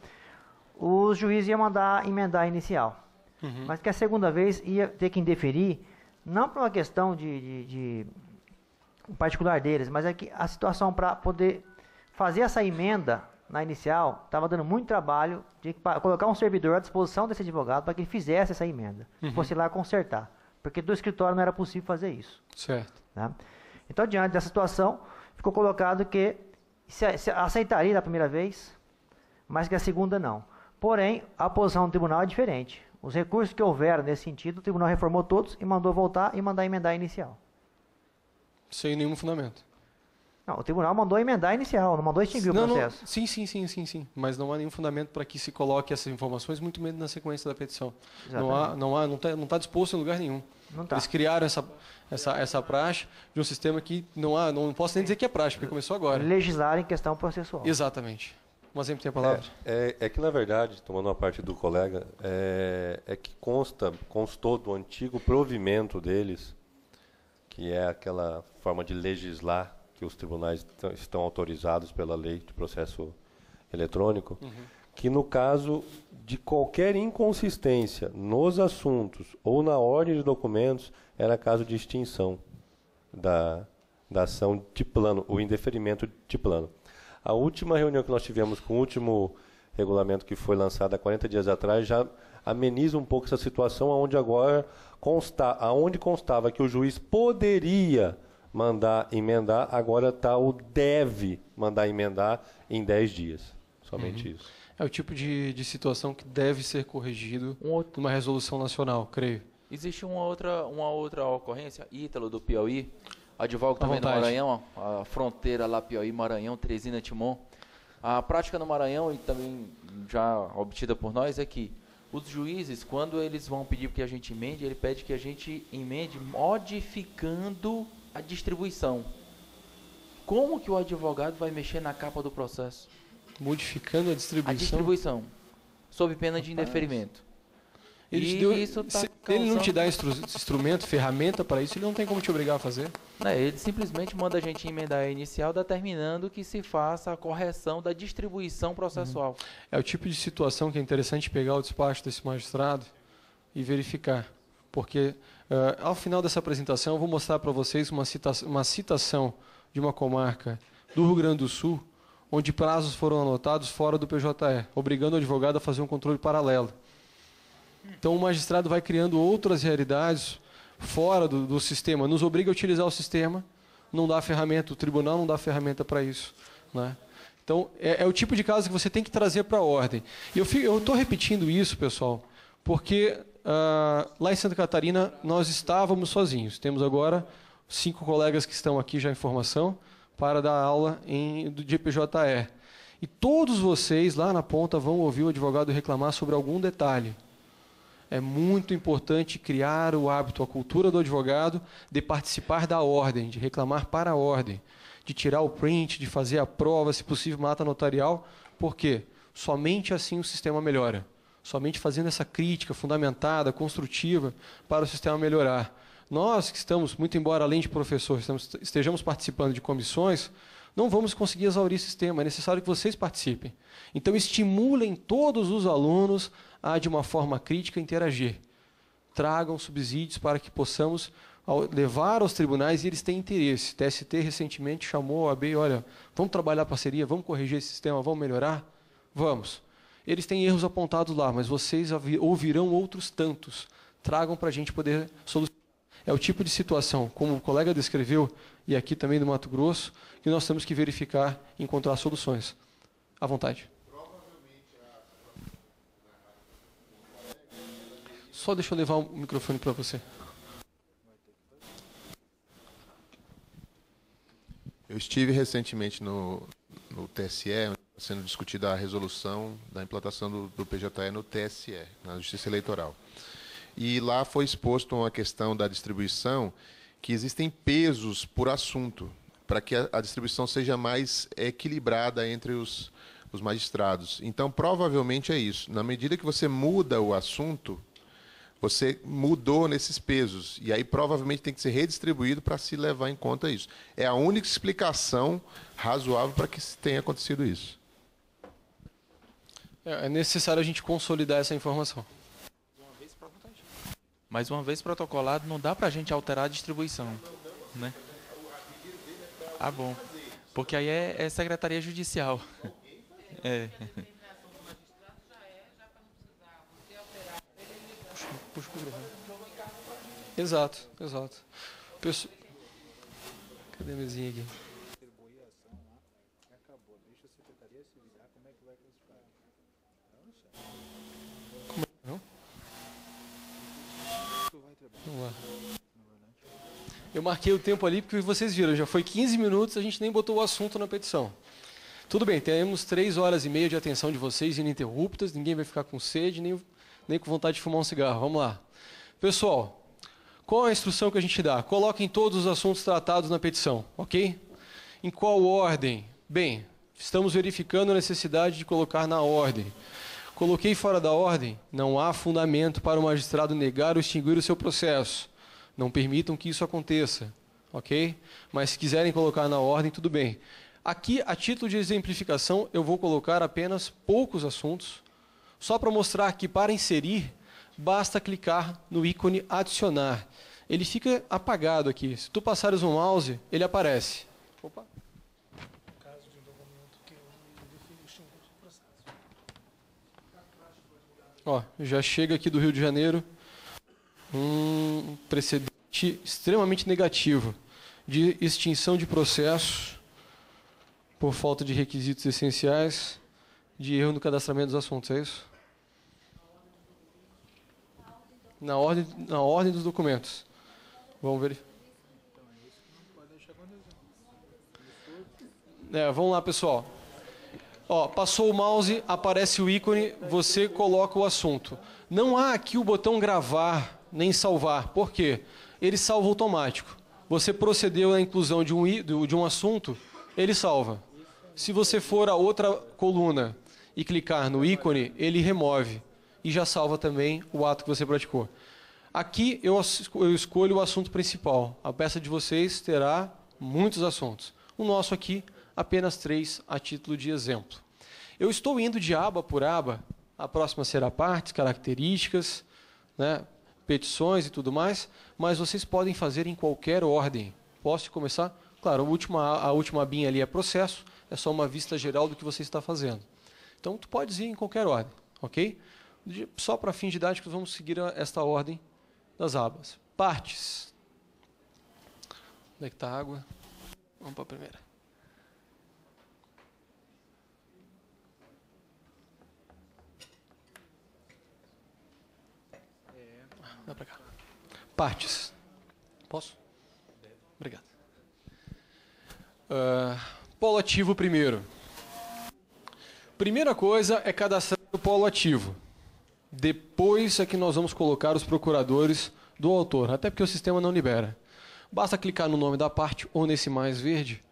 os juízes iam mandar emendar a inicial. Mas que a segunda vez ia ter que indeferir, não por uma questão de particular deles, mas é que a situação para poder fazer essa emenda na inicial estava dando muito trabalho de colocar um servidor à disposição desse advogado para que ele fizesse essa emenda, fosse lá consertar, porque do escritório não era possível fazer isso. Certo. Né? Então, diante dessa situação, ficou colocado que se aceitaria da primeira vez, mas que a segunda não. Porém, a posição do tribunal é diferente. Os recursos que houveram nesse sentido, o tribunal reformou todos e mandou voltar e mandar emendar a inicial. Sem nenhum fundamento. Não, o tribunal mandou emendar a inicial, não mandou extinguir o processo. Sim. Mas não há nenhum fundamento para que se coloque essas informações, muito menos na sequência da petição. Não está disposto em lugar nenhum. Não tá. Eles criaram essa praxe de um sistema que não posso nem dizer que é praxe, porque começou agora. Legislar em questão processual. Exatamente. Mas sempre tem a palavra. É que, na verdade, tomando uma parte do colega, é que constou do antigo provimento deles, que é aquela forma de legislar que os tribunais estão autorizados pela lei de processo eletrônico, que no caso de qualquer inconsistência nos assuntos ou na ordem de documentos, era caso de extinção da ação de plano, o indeferimento de plano. A última reunião que nós tivemos com o último regulamento que foi lançado há 40 dias atrás já ameniza um pouco essa situação, onde agora aonde constava que o juiz poderia mandar emendar, agora está o deve mandar emendar em 10 dias. Somente isso. É o tipo de situação que deve ser corrigido numa resolução nacional, creio. Existe uma outra ocorrência, Ítalo, do Piauí, advogo também no Maranhão, a fronteira lá Piauí-Maranhão, Teresina Timon. A prática no Maranhão, e também já obtida por nós, é que os juízes, quando eles vão pedir que a gente emende, ele pede que a gente emende modificando a distribuição. Como que o advogado vai mexer na capa do processo? Modificando a distribuição? A distribuição, sob pena de indeferimento. Ele não te dá instrumento, ferramenta para isso, ele não tem como te obrigar a fazer. Ele simplesmente manda a gente emendar a inicial, determinando que se faça a correção da distribuição processual. É o tipo de situação que é interessante pegar o despacho desse magistrado e verificar. Porque, ao final dessa apresentação, eu vou mostrar para vocês uma citação de uma comarca do Rio Grande do Sul, onde prazos foram anotados fora do PJE, obrigando o advogado a fazer um controle paralelo. Então, o magistrado vai criando outras realidades fora do sistema, nos obriga a utilizar o sistema, não dá ferramenta, o tribunal não dá ferramenta para isso. Né? Então, é o tipo de caso que você tem que trazer para a ordem. E eu estou repetindo isso, pessoal, porque lá em Santa Catarina nós estávamos sozinhos. Temos agora 5 colegas que estão aqui já em formação para dar aula do GPJE. E todos vocês lá na ponta vão ouvir o advogado reclamar sobre algum detalhe. É muito importante criar o hábito, a cultura do advogado de participar da ordem, de reclamar para a ordem, de tirar o print, de fazer a prova, se possível, uma ata notarial. Por quê? Somente assim o sistema melhora. Somente fazendo essa crítica fundamentada, construtiva, para o sistema melhorar. Nós que estamos, muito embora além de professores, estejamos participando de comissões, não vamos conseguir exaurir o sistema. É necessário que vocês participem. Então, estimulem todos os alunos a, de uma forma crítica, interagir. Tragam subsídios para que possamos levar aos tribunais e eles têm interesse. TST recentemente chamou a OAB, olha, vamos trabalhar parceria, vamos corrigir esse sistema, vamos melhorar? Vamos. Eles têm erros apontados lá, mas vocês ouvirão outros tantos. Tragam para a gente poder solucionar. É o tipo de situação, como o colega descreveu, e aqui também do Mato Grosso, que nós temos que verificar e encontrar soluções. À vontade. Só deixa eu levar o microfone para você. Eu estive recentemente no TSE, sendo discutida a resolução da implantação do PJE no TSE, na Justiça Eleitoral. E lá foi exposto uma questão da distribuição, que existem pesos por assunto, para que a distribuição seja mais equilibrada entre os magistrados. Então, provavelmente é isso. Na medida que você muda o assunto, você mudou nesses pesos. E aí, provavelmente, tem que ser redistribuído para se levar em conta isso. É a única explicação razoável para que tenha acontecido isso. É necessário a gente consolidar essa informação. Mais uma vez protocolado, não dá para a gente alterar a distribuição, né? Ah, bom. Porque aí é Secretaria Judicial. É. Puxa o microfone. Exato, exato. Cadê a mesinha aqui? Como é? Não? Vamos lá. Eu marquei o tempo ali porque vocês viram, já foi 15 minutos, a gente nem botou o assunto na petição. Tudo bem, temos 3 horas e meia de atenção de vocês ininterruptas, ninguém vai ficar com sede, nem com vontade de fumar um cigarro. Vamos lá. Pessoal, qual a instrução que a gente dá? Coloquem todos os assuntos tratados na petição, ok? Em qual ordem? Bem, estamos verificando a necessidade de colocar na ordem. Coloquei fora da ordem? Não há fundamento para o magistrado negar ou extinguir o seu processo. Não permitam que isso aconteça, ok? Mas se quiserem colocar na ordem, tudo bem. Aqui, a título de exemplificação, eu vou colocar apenas poucos assuntos, só para mostrar que para inserir, basta clicar no ícone adicionar. Ele fica apagado aqui. Se tu passares o mouse, ele aparece. Opa. Ó, já chega aqui do Rio de Janeiro um precedente extremamente negativo de extinção de processo por falta de requisitos essenciais, de erro no cadastramento dos assuntos, é isso? Na ordem dos documentos. Vamos ver. Vamos lá, pessoal. Ó, passou o mouse, aparece o ícone, você coloca o assunto. Não há aqui o botão gravar, nem salvar. Por quê? Ele salva automático. Você procedeu à inclusão de um assunto, ele salva. Se você for a outra coluna e clicar no ícone, ele remove. E já salva também o ato que você praticou. Aqui eu escolho o assunto principal. A peça de vocês terá muitos assuntos. O nosso aqui, apenas 3 a título de exemplo. Eu estou indo de aba por aba. A próxima será partes, características, né, petições e tudo mais, mas vocês podem fazer em qualquer ordem. Posso começar? Claro, a última abinha ali é processo, é só uma vista geral do que você está fazendo. Então, tu pode ir em qualquer ordem, ok? Só para fins didáticos, vamos seguir esta ordem das abas. Partes. Onde é que está a água? Vamos para a primeira. Dá para cá. Partes. Posso? Obrigado. Polo ativo primeiro. Primeira coisa é cadastrar o polo ativo. Depois é que nós vamos colocar os procuradores do autor, até porque o sistema não libera. Basta clicar no nome da parte ou nesse mais verde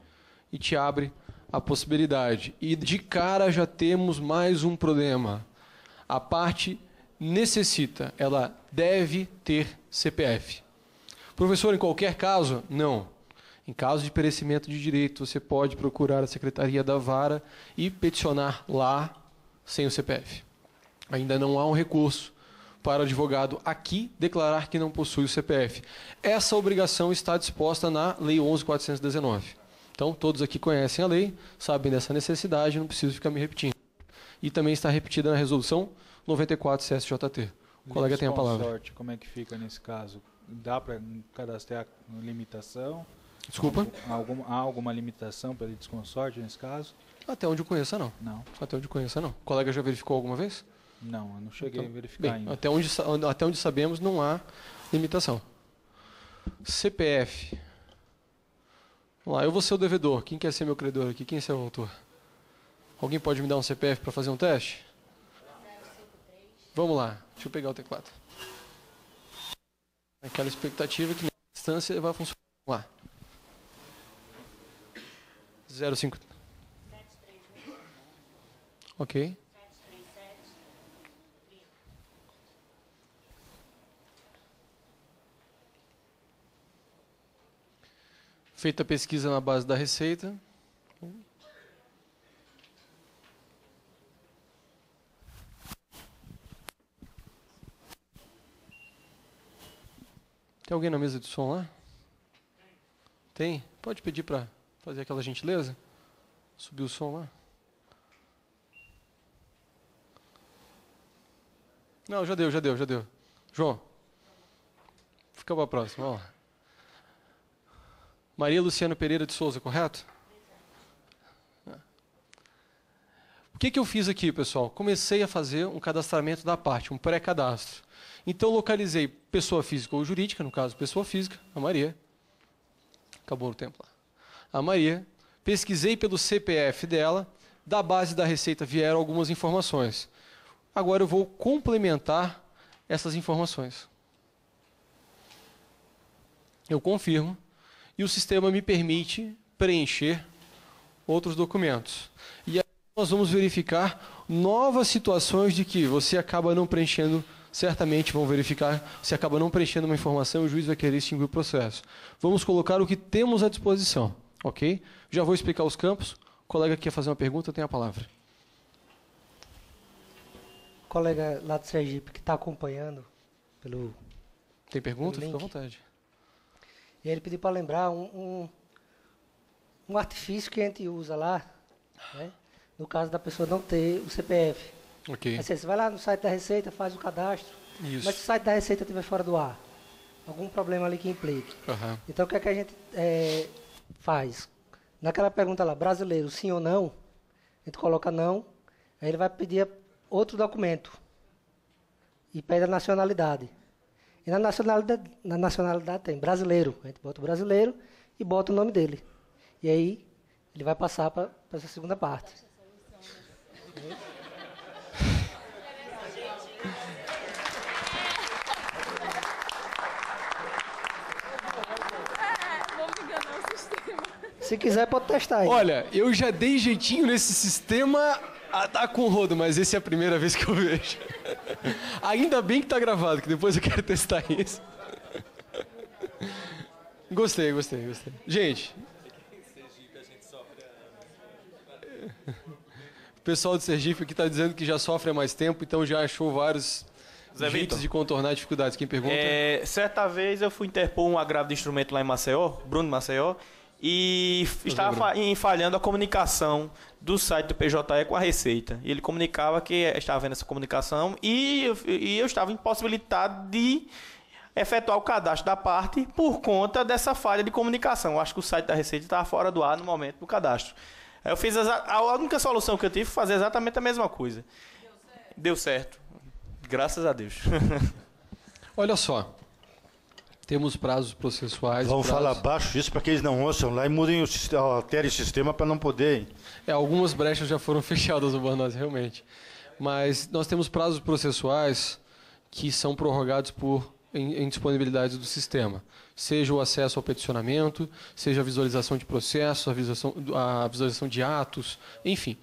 e te abre a possibilidade. E de cara já temos mais um problema. A parte necessita, ela deve ter CPF. Professor, em qualquer caso? Não. Em caso de perecimento de direito, você pode procurar a Secretaria da Vara e peticionar lá sem o CPF. Ainda não há um recurso para o advogado aqui declarar que não possui o CPF. Essa obrigação está disposta na Lei 11.419. Então, todos aqui conhecem a lei, sabem dessa necessidade, não preciso ficar me repetindo. E também está repetida na Resolução 94 CSJT. O colega tem a palavra. Como é que fica nesse caso? Dá para cadastrar limitação? Desculpa? Há alguma limitação para desconsorte nesse caso? Até onde eu conheça, não. Não. Até onde eu conheça, não. O colega já verificou alguma vez? Não, eu não cheguei Então, a verificar bem, ainda. até onde sabemos, não há limitação. CPF. Vamos lá, eu vou ser o devedor. Quem quer ser meu credor aqui? Quem é o autor? Alguém pode me dar um CPF para fazer um teste? Vamos lá, deixa eu pegar o teclado. Aquela expectativa que na distância vai funcionar. Vamos lá. 05. Ok. Feita a pesquisa na base da Receita. Tem alguém na mesa de som lá? Tem? Pode pedir para fazer aquela gentileza? Subir o som lá? Não, já deu. João, fica para a próxima, vamos lá. Maria Luciana Pereira de Souza, correto? O que eu fiz aqui, pessoal? Comecei a fazer um cadastramento da parte, um pré-cadastro. Então, localizei pessoa física ou jurídica, no caso, pessoa física, a Maria. Acabou o tempo lá. A Maria. Pesquisei pelo CPF dela. Da base da Receita vieram algumas informações. Agora eu vou complementar essas informações. Eu confirmo. E o sistema me permite preencher outros documentos. E aí nós vamos verificar novas situações de que você acaba não preenchendo, certamente vão verificar, você acaba não preenchendo uma informação e o juiz vai querer extinguir o processo. Vamos colocar o que temos à disposição, ok? Já vou explicar os campos. O colega que quer fazer uma pergunta tem a palavra. O colega lá do Sergipe que está acompanhando pelo... Tem pergunta? Fica à vontade. E ele pediu para lembrar um artifício que a gente usa lá, né? No caso da pessoa não ter o CPF. Ok. Assim, você vai lá no site da Receita, faz o cadastro, Isso. mas se o site da Receita estiver fora do ar, algum problema ali que implique. Uhum. Então, o que é que a gente faz? Naquela pergunta lá, brasileiro, sim ou não, a gente coloca não, aí ele vai pedir outro documento e pede a nacionalidade. E na nacionalidade tem brasileiro. A gente bota o brasileiro e bota o nome dele. E aí ele vai passar para essa segunda parte. Se quiser, pode testar aí. Olha, eu já dei jeitinho nesse sistema a dar com o rodo, mas essa é a primeira vez que eu vejo. Ainda bem que tá gravado, que depois eu quero testar isso. Gostei. Gente. O pessoal de Sergipe aqui está dizendo que já sofre há mais tempo, então já achou vários jeitos de contornar dificuldades. Quem pergunta? Certa vez eu fui interpor um agravo de instrumento lá em Maceió, Bruno Maceió, e estava falhando a comunicação do site do PJE com a Receita. E ele comunicava que estava havendo essa comunicação e eu estava impossibilitado de efetuar o cadastro da parte por conta dessa falha de comunicação. Eu acho que o site da Receita estava fora do ar no momento do cadastro. Eu fiz a única solução que eu tive foi fazer exatamente a mesma coisa. Deu certo. Graças a Deus. Olha só. Temos prazos processuais. Vamos falar abaixo disso para que eles não ouçam lá e mudem alterem o sistema para não poderem. Algumas brechas já foram fechadas no Banose, realmente. Mas nós temos prazos processuais que são prorrogados por indisponibilidades do sistema. Seja o acesso ao peticionamento, seja a visualização de processos, a visualização de atos, enfim.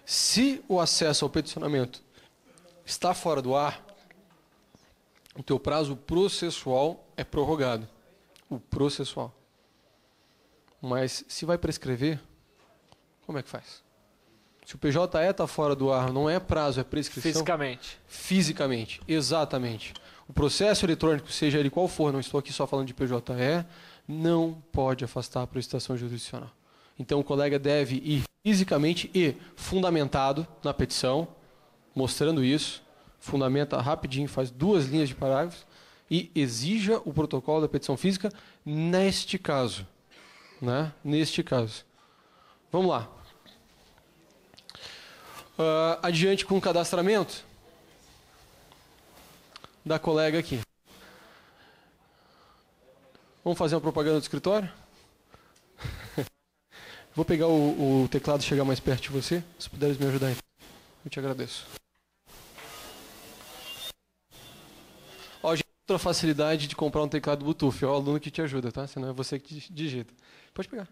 Se o acesso ao peticionamento está fora do ar, o teu prazo processual é prorrogado. O processual. Mas se vai prescrever, como é que faz? Se o PJE está fora do ar, não é prazo, é prescrição? Fisicamente. Fisicamente, exatamente. O processo eletrônico, seja ele qual for, não estou aqui só falando de PJE, não pode afastar a prestação jurisdicional. Então o colega deve ir fisicamente e fundamentado na petição, mostrando isso, fundamenta rapidinho, faz 2 linhas de parágrafos e exija o protocolo da petição física neste caso. Né? Neste caso. Vamos lá. Adiante com o cadastramento da colega aqui. Vamos fazer uma propaganda do escritório? Vou pegar o teclado e chegar mais perto de você. Se puderes me ajudar, então. Eu te agradeço. Ó, gente, outra facilidade de comprar um teclado Bluetooth. É o aluno que te ajuda, tá? Senão é você que digita. Pode pegar.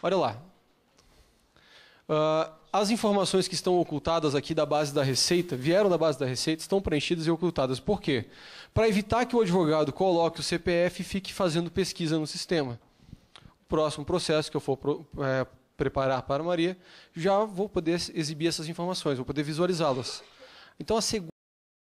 Olha lá. As informações que estão ocultadas aqui da base da Receita, vieram da base da Receita, estão preenchidas e ocultadas. Por quê? Para evitar que o advogado coloque o CPF e fique fazendo pesquisa no sistema. O próximo processo que eu for preparar para a Maria, já vou poder exibir essas informações, vou poder visualizá-las. Então, a segunda